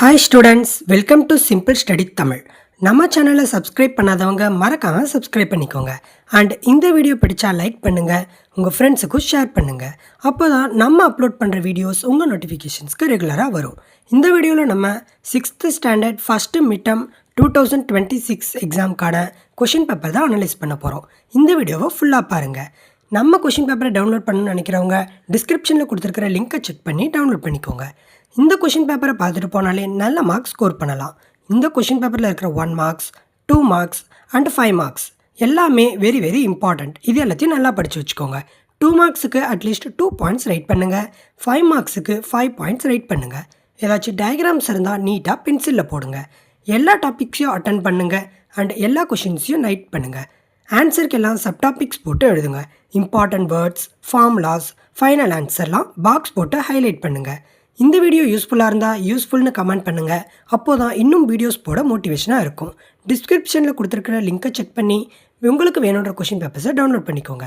Hi students, welcome to Simple Study Tamil. நம்ம சேனலை subscribe பண்ணாதவங்க மறக்காம சப்ஸ்கிரைப் பண்ணிக்கோங்க. அண்ட் இந்த வீடியோ பிடிச்சா லைக் பண்ணுங்க, உங்க ஃப்ரெண்ட்ஸுக்கும் ஷேர் பண்ணுங்க. அப்போதான் நம்ம அப்லோட் பண்ற வீடியோஸ் உங்க நோட்டிஃபிகேஷன்ஸ்க்கு ரெகுலரா வரும். இந்த வீடியோவில் நம்ம 6th ஸ்டாண்டர்ட் ஃபர்ஸ்ட் மிட்டம் 2026 எக்ஸாம்க்கான கொஷின் பேப்பர் தான் அனலைஸ் பண்ண போகிறோம். இந்த வீடியோவை ஃபுல்லாக பாருங்கள். நம்ம கொஷின் பேப்பரை டவுன்லோட் பண்ணணும்னு நினைக்கிறவங்க டிஸ்கிரிப்ஷனில் கொடுத்துருக்கிற லிங்க்கை செக் பண்ணி டவுன்லோட் பண்ணிக்கோங்க. இந்த கொஷின் பேப்பரை பார்த்துட்டு போனாலே நல்ல மார்க்ஸ் ஸ்கோர் பண்ணலாம். இந்த கொஷின் பேப்பரில் இருக்கிற 1 மார்க்ஸ் 2 மார்க்ஸ் அண்ட் 5 மார்க்ஸ் எல்லாமே வெரி வெரி இம்பார்ட்டண்ட். இது எல்லாத்தையும் நல்லா படித்து வச்சுக்கோங்க. 2 மார்க்ஸுக்கு அட்லீஸ்ட் 2 பாயிண்ட்ஸ் ரைட் பண்ணுங்கள். 5 மார்க்ஸுக்கு 5 பாயிண்ட்ஸ் ரைட் பண்ணுங்கள். ஏதாச்சும் டயக்ராம்ஸ் இருந்தால் நீட்டாக பென்சிலில் போடுங்க. எல்லா டாபிக்ஸையும் அட்டன் பண்ணுங்கள் அண்ட் எல்லா கொஷின்ஸையும் ரைட் பண்ணுங்கள். ஆன்சருக்கு எல்லாம் சப்டாபிக்ஸ் போட்டு எழுதுங்க. இம்பார்ட்டன்ட் வேர்ட்ஸ், ஃபார்முலாஸ், ஃபைனல் ஆன்சர்லாம் பாக்ஸ் போட்டு ஹைலைட் பண்ணுங்கள். இந்த வீடியோ யூஸ்ஃபுல்லாக இருந்தால் யூஸ்ஃபுல்னு கமெண்ட் பண்ணுங்கள். அப்போ தான் இன்னும் வீடியோஸ் போட மோட்டிவேஷனாக இருக்கும். டிஸ்கிரிப்ஷனில் கொடுத்துருக்கிற லிங்க்கை செக் பண்ணி உங்களுக்கு வேணுன்ற கொஷின் பேப்பர்ஸை டவுன்லோட் பண்ணிக்கோங்க.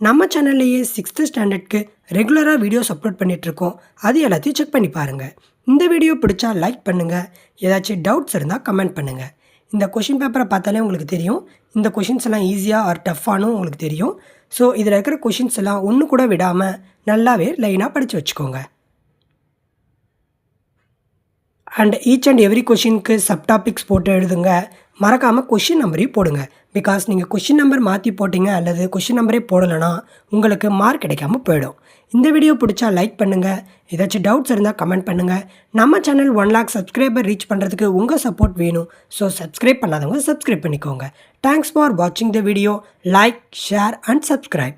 நம்ம சேனல்லையே 6th ஸ்டாண்டர்ட்க்கு ரெகுலராக வீடியோஸ் அப்லோட் பண்ணிகிட்ருக்கோம். அது எல்லாத்தையும் செக் பண்ணி பாருங்கள். இந்த வீடியோ பிடிச்சா லைக் பண்ணுங்கள். ஏதாச்சும் டவுட்ஸ் இருந்தால் கமெண்ட் பண்ணுங்கள். இந்த கொஷின் பேப்பரை பார்த்தாலே உங்களுக்கு தெரியும் இந்த கொஷின்ஸ் எல்லாம் ஈஸியாக ஆர் டஃப்பானும் உங்களுக்கு தெரியும். ஸோ இதில் இருக்கிற கொஷின்ஸ் எல்லாம் ஒன்று கூட விடாமல் நல்லாவே லைனாக படித்து வச்சுக்கோங்க. அண்ட் ஈச் அண்ட் எவ்ரி கொஷினுக்கு சப்டாபிக்ஸ் போட்டு எழுதுங்க. மறக்காமல் கொஷின் நம்பரையும் போடுங்க. பிகாஸ் நீங்கள் கொஷின் நம்பர் மாற்றி போட்டிங்க அல்லது கொஷின் நம்பரே போடலைன்னா உங்களுக்கு மார்க் கிடைக்காம போயிடும். இந்த வீடியோ பிடிச்சா லைக் பண்ணுங்கள். ஏதாச்சும் டவுட்ஸ் இருந்தால் கமெண்ட் பண்ணுங்கள். நம்ம சேனல் 1 lakh சப்ஸ்கிரைபர் ரீச் பண்ணுறதுக்கு உங்கள் சப்போர்ட் வேணும். ஸோ சப்ஸ்கிரைப் பண்ணாதவங்க சப்ஸ்கிரைப் பண்ணிக்கோங்க. தேங்க்ஸ் ஃபார் வாட்சிங் the video. Like, share and subscribe.